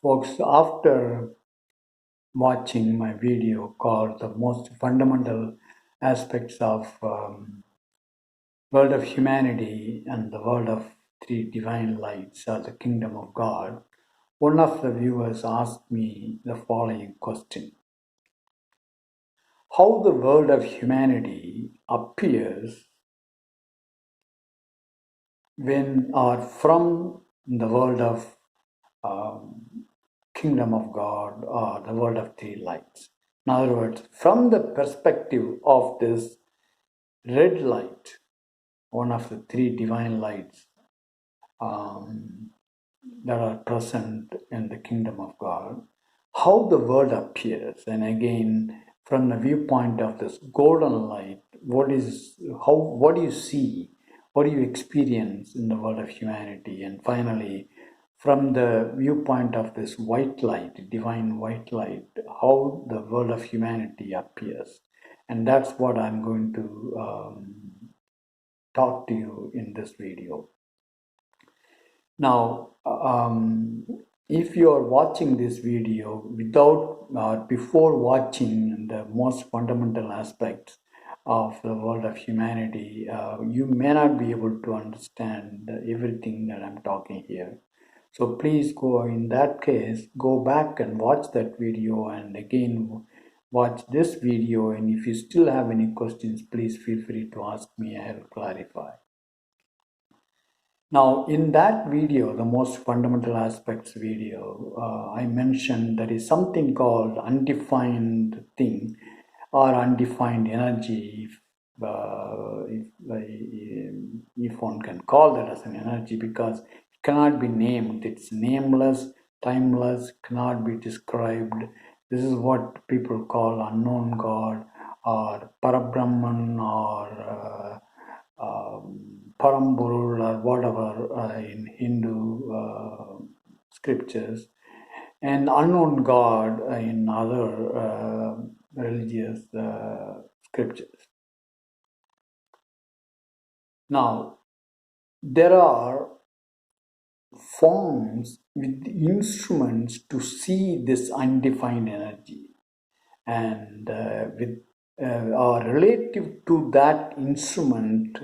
Folks, after watching my video called The Most Fundamental Aspects of World of Humanity and the World of Three Divine Lights or the Kingdom of God, one of the viewers asked me the following question: how the world of humanity appears when or from the world of um, Kingdom of God or the world of three lights. In other words, from the perspective of this red light, one of the three divine lights um, that are present in the kingdom of God, how the world appears. And again, from the viewpoint of this golden light, what do you see, what do you experience in the world of humanity? And finally, from the viewpoint of this white light, divine white light, how the world of humanity appears. And that's what I'm going to talk to you in this video. Now, if you are watching this video without before watching the most fundamental aspects of the world of humanity, you may not be able to understand everything that I'm talking here. So please go, in that case, go back and watch that video and again watch this video. And if you still have any questions, please feel free to ask me. I'll clarify. Now, in that video, the most fundamental aspects video, I mentioned there is something called undefined thing or undefined energy, if one can call that as an energy, because it cannot be named. It's nameless, timeless, cannot be described. This is what people call unknown God or Parabrahman or Paramburul or whatever in Hindu scriptures, and unknown God in other religious scriptures. Now, there are forms with instruments to see this undefined energy, and with or relative to that instrument,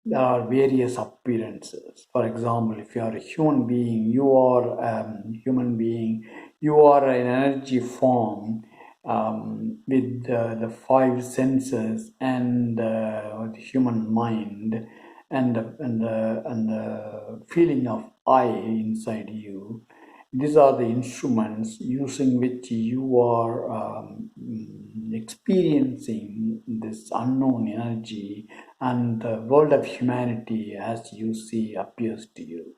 there are various appearances. For example, if you are a human being, you are a human being, you are an energy form with the five senses and the human mind and the feeling of I inside you. These are the instruments using which you are experiencing this unknown energy, and the world of humanity as you see appears to you.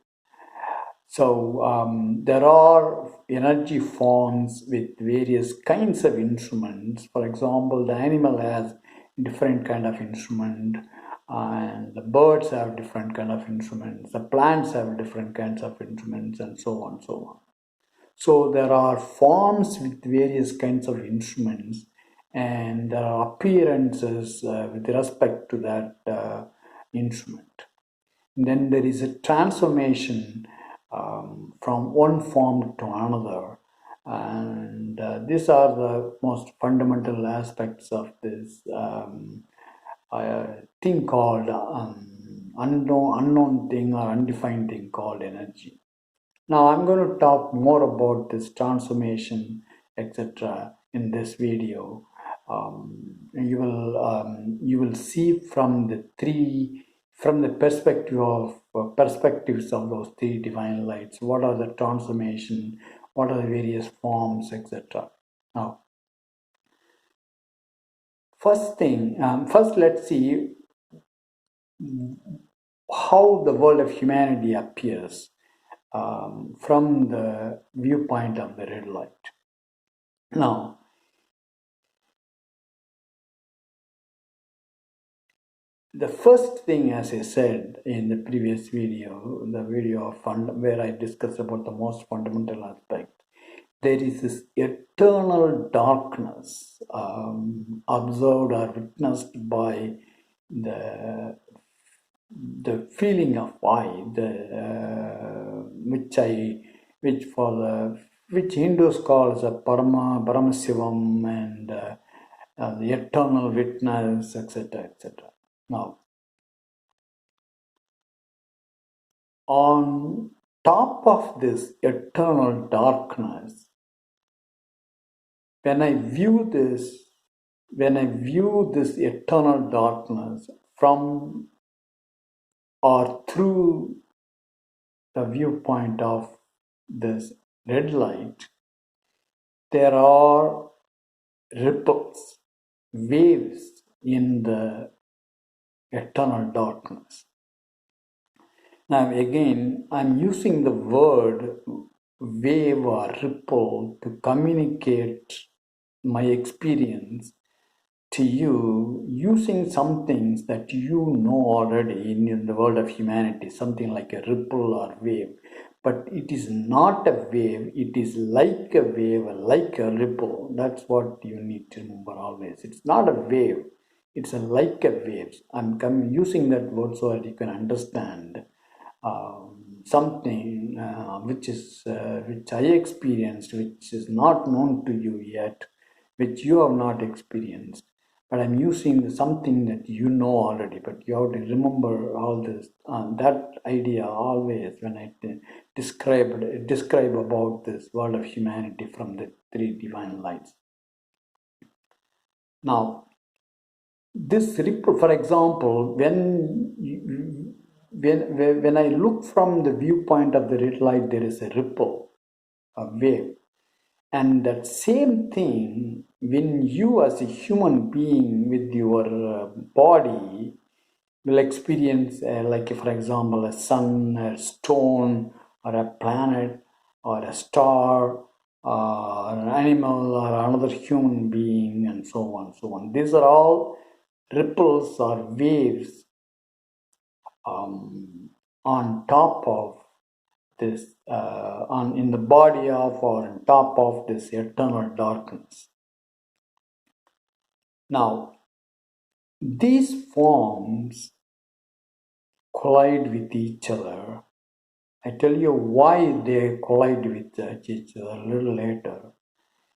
So there are energy forms with various kinds of instruments. For example, the animal has different kind of instrument, and the birds have different kind of instruments, the plants have different kinds of instruments, and so on, so on. So there are forms with various kinds of instruments, and there are appearances with respect to that instrument. And then there is a transformation from one form to another, and these are the most fundamental aspects of this thing called unknown thing or undefined thing called energy. Now I'm going to talk more about this transformation, etc. in this video. You will see from the perspectives of those three divine lights, what are the transformation, what are the various forms, etc. Now, first let's see how the world of humanity appears from the viewpoint of the red light. Now, the first thing, as I said in the previous video, the video where I discussed about the most fundamental aspect, there is this eternal darkness observed or witnessed by the feeling of I, which for the which Hindus call as a Paramasivam and the eternal witness, etc., etc. Now, on top of this eternal darkness, when I view this eternal darkness from or through the viewpoint of this red light, there are ripples, waves in the eternal darkness. Now, again, I'm using the word wave or ripple to communicate my experience to you using some things that you know already in the world of humanity, something like a ripple or wave. But it is not a wave, it is like a wave, like a ripple. That's what you need to remember always. It's not a wave, it's a like a wave. I'm using that word so that you can understand something which I experienced, which is not known to you yet, which you have not experienced. But I'm using something that you know already, but you have to remember all this, that idea always when I describe about this world of humanity from the three divine lights. Now, this ripple, for example, when I look from the viewpoint of the red light, there is a ripple, a wave. And that same thing, when you as a human being with your body will experience, like for example, a sun, a stone, or a planet, or a star, or an animal, or another human being, and so on, so on. These are all ripples or waves on top of this, in the body of or on top of this eternal darkness. Now, these forms collide with each other. I tell you why they collide with each other a little later.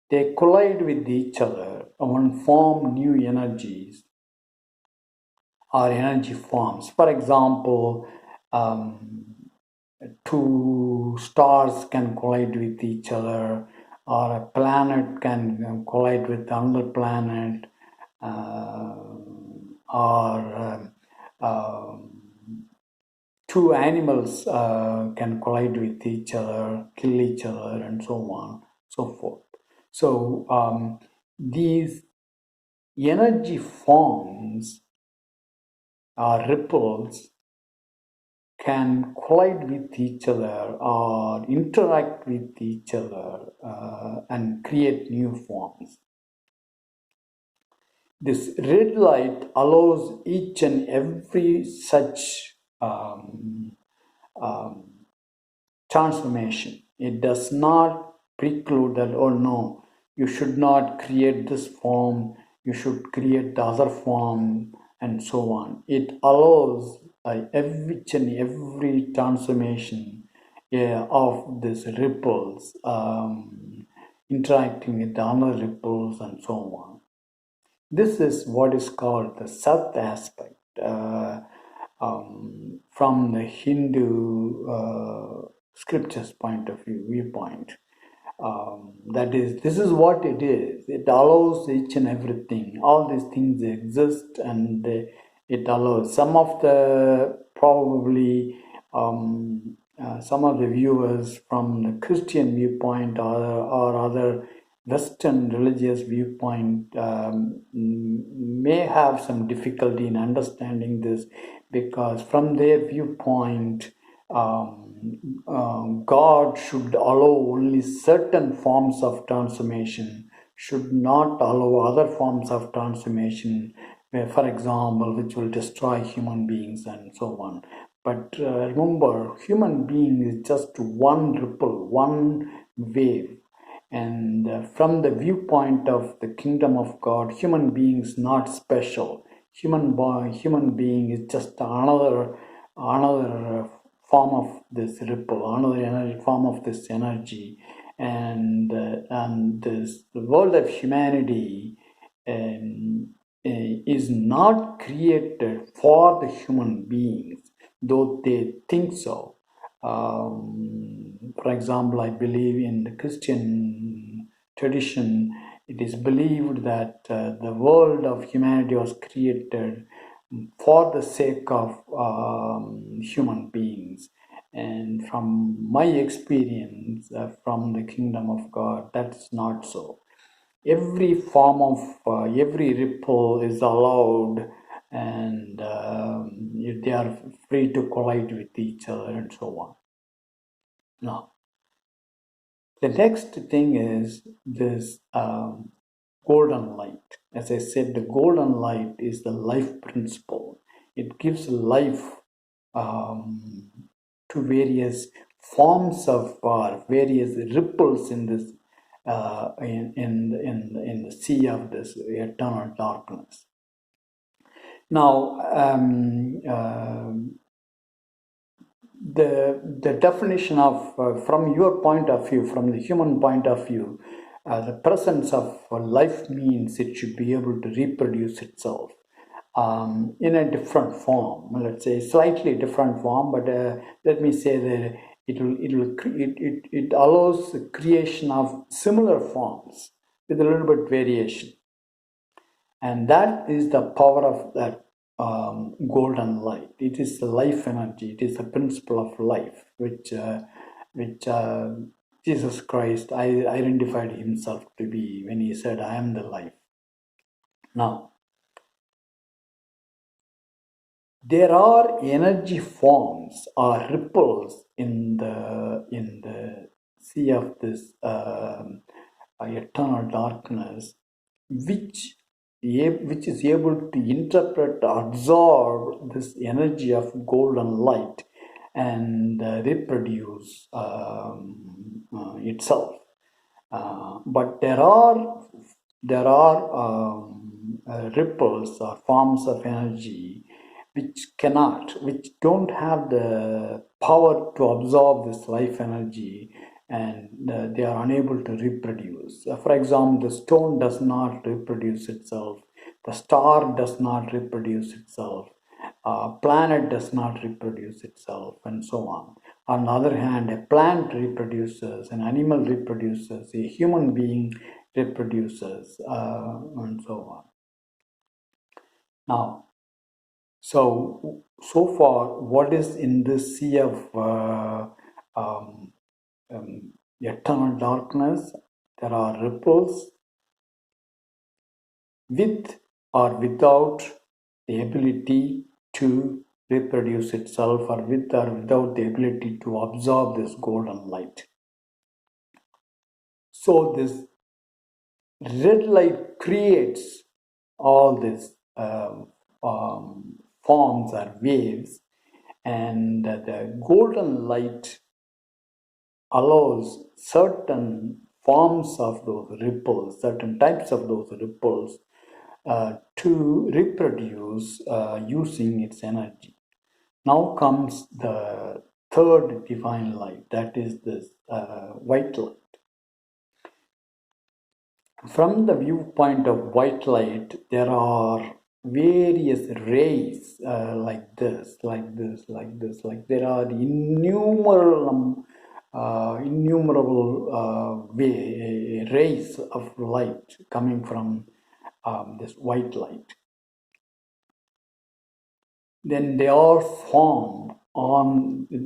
They collide with each other and form new energies or energy forms. For example, two stars can collide with each other, or a planet can collide with another planet, or two animals can collide with each other, kill each other, and so on, so forth. So these energy forms or ripples can collide with each other or interact with each other and create new forms. This red light allows each and every such transformation. It does not preclude that, oh no, you should not create this form, you should create the other form, and so on. It allows each and every transformation of these ripples interacting with the other ripples and so on. This is what is called the Sat aspect from the Hindu scriptures point of view, viewpoint. That is, this is what it is. It allows each and everything. All these things exist, and it allows some of the probably some of the viewers from the Christian viewpoint or other Western religious viewpoint may have some difficulty in understanding this, because from their viewpoint, God should allow only certain forms of transformation, should not allow other forms of transformation, for example, which will destroy human beings and so on. But remember, human being is just one ripple, one wave. And from the viewpoint of the kingdom of God, human being is not special. Human being is just another form of this ripple, another form of this energy, and this the world of humanity is not created for the human beings, though they think so. For example, I believe in the Christian tradition, it is believed that the world of humanity was created for the sake of human beings. And from my experience from the kingdom of God, that's not so. Every form of every ripple is allowed, and they are free to collide with each other and so on. Now, the next thing is this golden light. As I said, the golden light is the life principle. It gives life um, to various forms of various ripples in this in the sea of this eternal darkness. Now, the definition of from your point of view, from the human point of view, the presence of life means it should be able to reproduce itself in a different form. Let's say slightly different form, but let me say that it allows the creation of similar forms with a little bit variation. And that is the power of that golden light. It is the life energy. It is the principle of life, which Jesus Christ identified himself to be when he said, "I am the life." Now, there are energy forms or ripples in the sea of this eternal darkness, which which is able to interpret, absorb this energy of golden light and reproduce itself. But there are ripples or forms of energy which don't have the power to absorb this life energy, and they are unable to reproduce. For example, the stone does not reproduce itself, the star does not reproduce itself, planet does not reproduce itself, and so on. On the other hand, a plant reproduces, an animal reproduces, a human being reproduces, and so on. Now, so far, what is in this sea of um, eternal darkness? There are ripples with or without the ability to reproduce itself, or with or without the ability to absorb this golden light. So this red light creates all these forms or waves, and the golden light allows certain forms of those ripples, certain types of those ripples to reproduce using its energy. Now comes the third divine light, that is this white light. From the viewpoint of white light, there are various rays like this, like this, like this, like there are innumerable rays of light coming from this white light. Then they all fall on the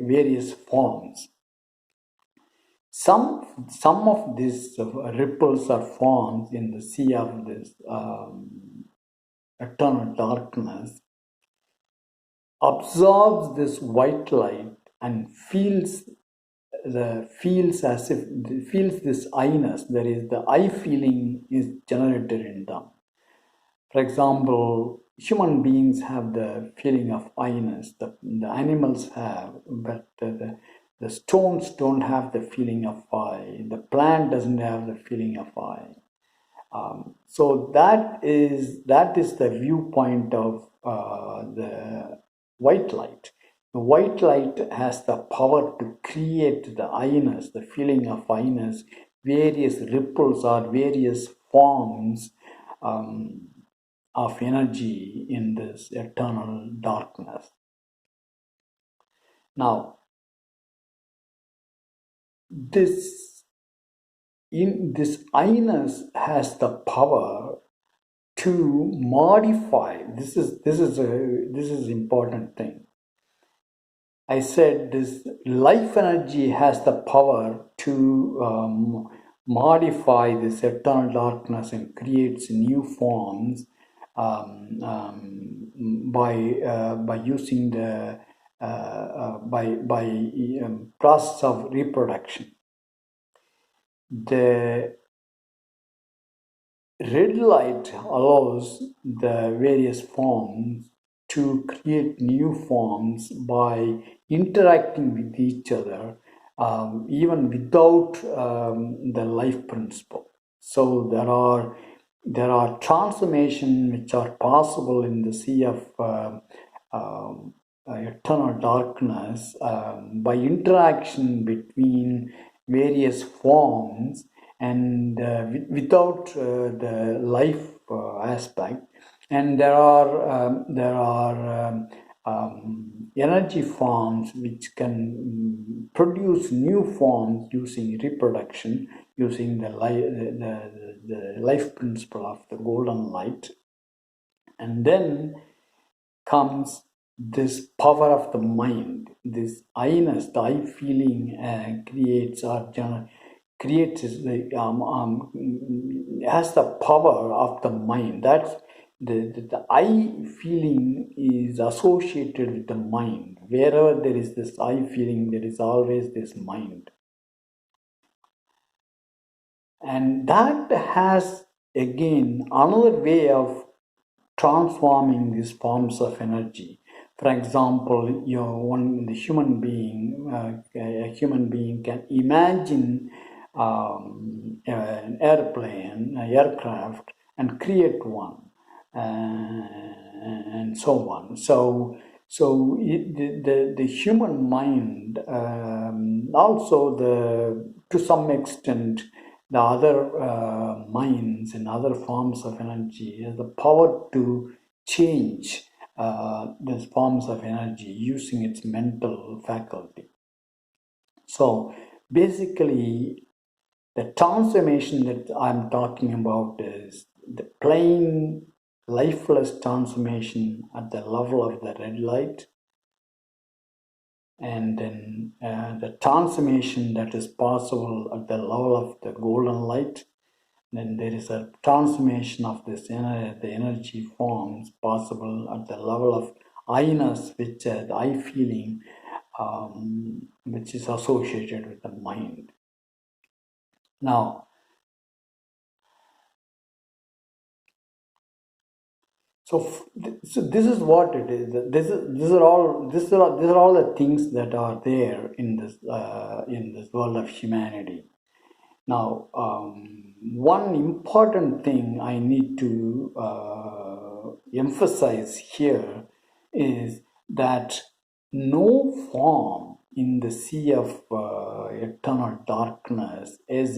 various forms. Some of these ripples or forms in the sea of this eternal darkness absorbs this white light and feels this I-ness. There is the I feeling is generated in them. For example, human beings have the feeling of I-ness. The animals have, but the stones don't have the feeling of I. The plant doesn't have the feeling of I. So that is the viewpoint of white light. The white light has the power to create the I-ness, the feeling of I-ness, various ripples or various forms of energy in this eternal darkness. Now, this I-ness has the power to modify. This is important thing. I said this life energy has the power to modify this eternal darkness and creates new forms by using the process of reproduction. The red light allows the various forms to create new forms by interacting with each other, even without the life principle. So there are transformations which are possible in the sea of eternal darkness by interaction between various forms and without the life aspect. And there are energy forms which can produce new forms using reproduction, using the life principle of the golden light. And then comes this power of the mind, this I-ness, the I feeling creates has the power of the mind. That's the I feeling is associated with the mind. Wherever there is this I feeling, there is always this mind. And that has again another way of transforming these forms of energy. For example, the human being, a human being can imagine an airplane, an aircraft, and create one, and so on. So the human mind, also to some extent, the other minds and other forms of energy has the power to change these forms of energy using its mental faculty. So basically, the transformation that I'm talking about is the plain lifeless transformation at the level of the red light, and then the transformation that is possible at the level of the golden light. Then there is a transformation of this the energy forms possible at the level of I-ness, which the I feeling, which is associated with the mind. Now, so this is what it is. These are all the things that are there in this world of humanity. Now, one important thing I need to emphasize here is that no form in the sea of eternal darkness has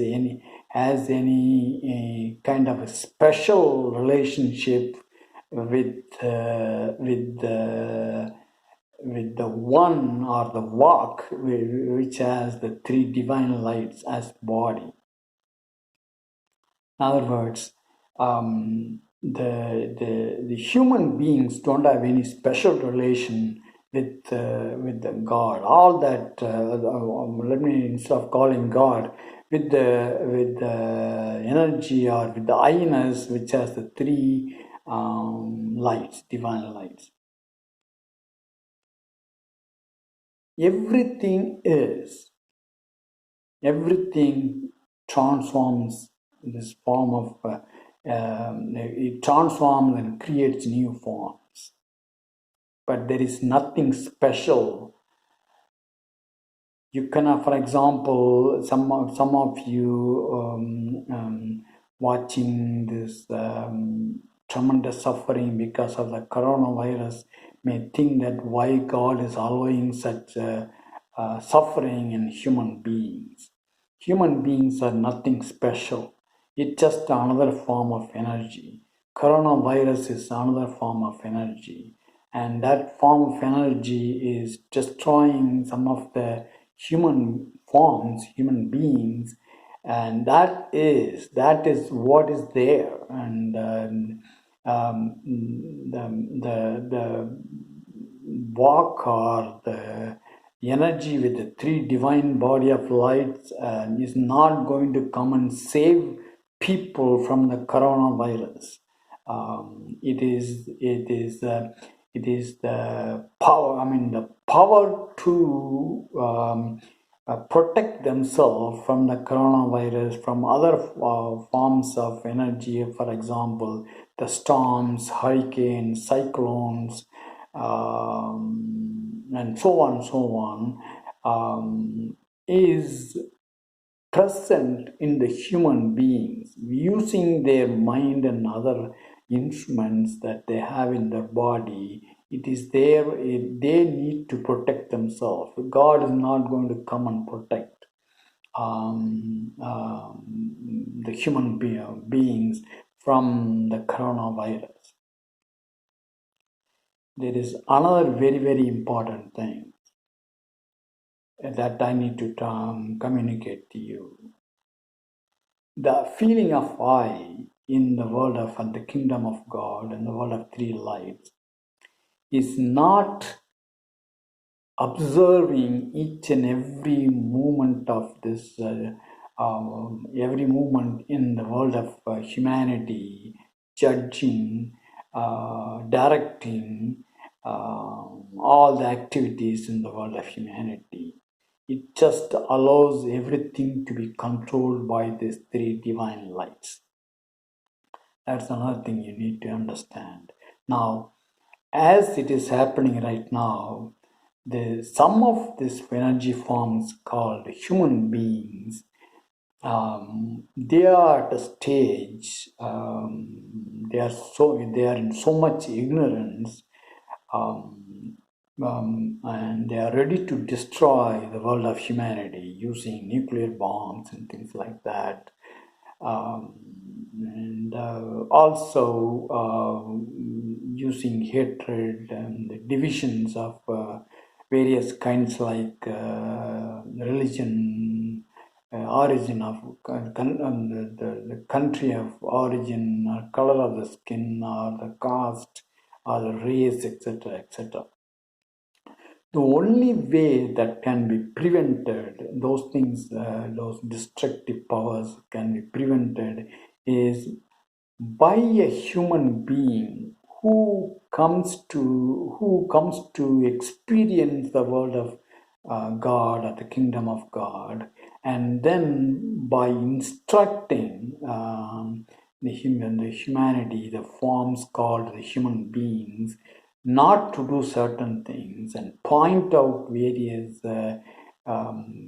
any kind of a special relationship with the one or the walk which has the three divine lights as body. In other words, the human beings don't have any special relation with the God. All that let me, instead of calling God, with the energy or with the I-ness which has the three lights, divine lights. Everything transforms this form of it transforms and creates new forms, but there is nothing special. You can, for example, some of you watching this tremendous suffering because of the coronavirus may think that why God is allowing such suffering in human beings. Human beings are nothing special. It's just another form of energy. Coronavirus is another form of energy, and that form of energy is destroying some of the human forms, human beings, and that is what is there. And the walk or the energy with the three divine body of lights is not going to come and save people from the coronavirus. It is the power. I mean, the power to protect themselves from the coronavirus, from other forms of energy, for example, the storms, hurricanes, cyclones, and so on, is present in the human beings using their mind and other instruments that they have in their body. It is there. They need to protect themselves. God is not going to come and protect the human beings from the coronavirus. There is another very, very important thing that I need to communicate to you. The feeling of I in the world of the kingdom of God and the world of three lights is not observing each and every movement of this, every movement in the world of humanity, judging, directing all the activities in the world of humanity. It just allows everything to be controlled by these three divine lights. That's another thing you need to understand. Now, as it is happening right now, some of these energy forms called human beings, they are at a stage, they are in so much ignorance, and they are ready to destroy the world of humanity using nuclear bombs and things like that. And also using hatred and the divisions of various kinds, like religion, origin of the country of origin, or color of the skin, or the caste, or the race, etc., etc. The only way that can be prevented, those things, those destructive powers can be prevented, is by a human being who comes to experience the world of God, or the kingdom of God, and then by instructing the humanity, the forms called the human beings, not to do certain things, and point out various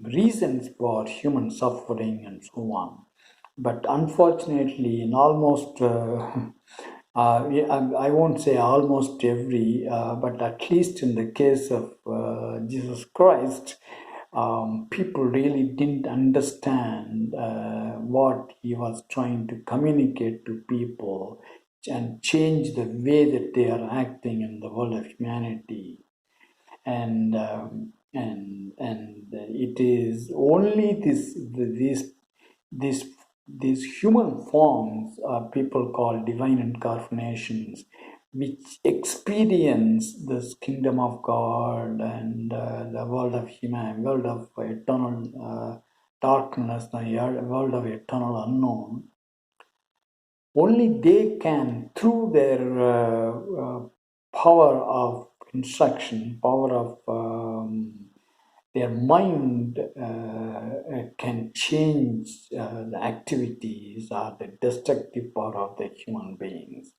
reasons for human suffering and so on. But unfortunately, in almost, I won't say almost every, but at least in the case of Jesus Christ, people really didn't understand what he was trying to communicate to people and change the way that they are acting in the world of humanity. And it is only these human forms, people call divine incarnations, which experience this kingdom of God and the world of human, world of eternal darkness, the world of eternal unknown. Only they can, through their power of instruction, power of their mind, can change the activities or the destructive power of the human beings.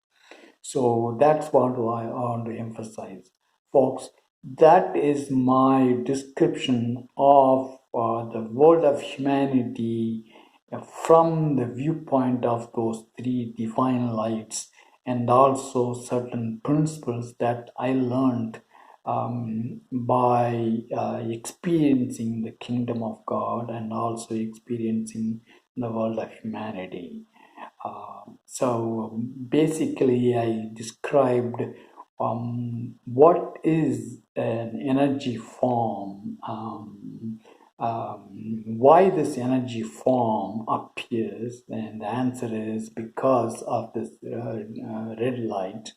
So that's what I want to emphasize, folks. That is my description of the world of humanity from the viewpoint of those three divine lights and also certain principles that I learned by experiencing the kingdom of God and also experiencing the world of humanity. So basically, I described what is an energy form, why this energy form appears, and the answer is because of this red light.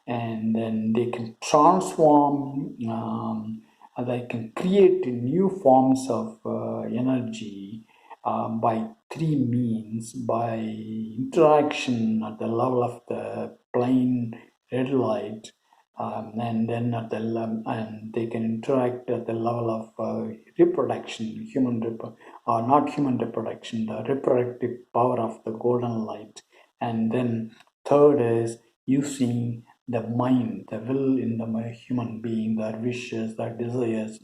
And then they can transform, they can create new forms of energy by three means: by interaction at the level of the plain red light, and then and they can interact at the level of reproduction, or not human reproduction, the reproductive power of the golden light. And then third is using the mind, the will in the human being, their wishes, their desires,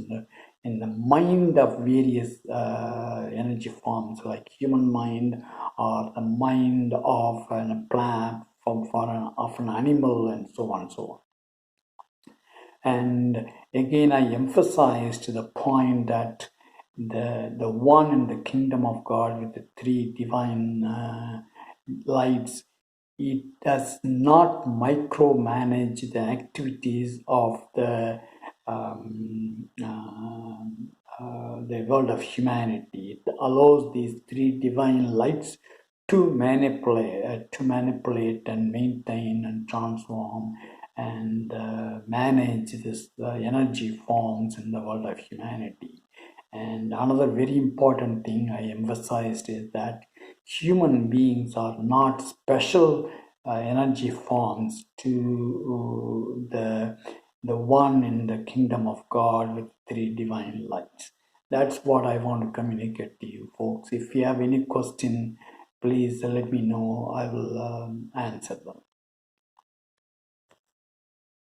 in the mind of various energy forms, like human mind or the mind of a plant, of an animal, and so on and so on. And again, I emphasized the point that the one in the kingdom of God with the three divine lights, it does not micromanage the activities of the world of humanity. It allows these three divine lights to manipulate and maintain and transform and manage this energy forms in the world of humanity. And another very important thing I emphasized is that human beings are not special energy forms to the one in the kingdom of God with three divine lights. That's what I want to communicate to you folks. If you have any question, please let me know. I will answer them.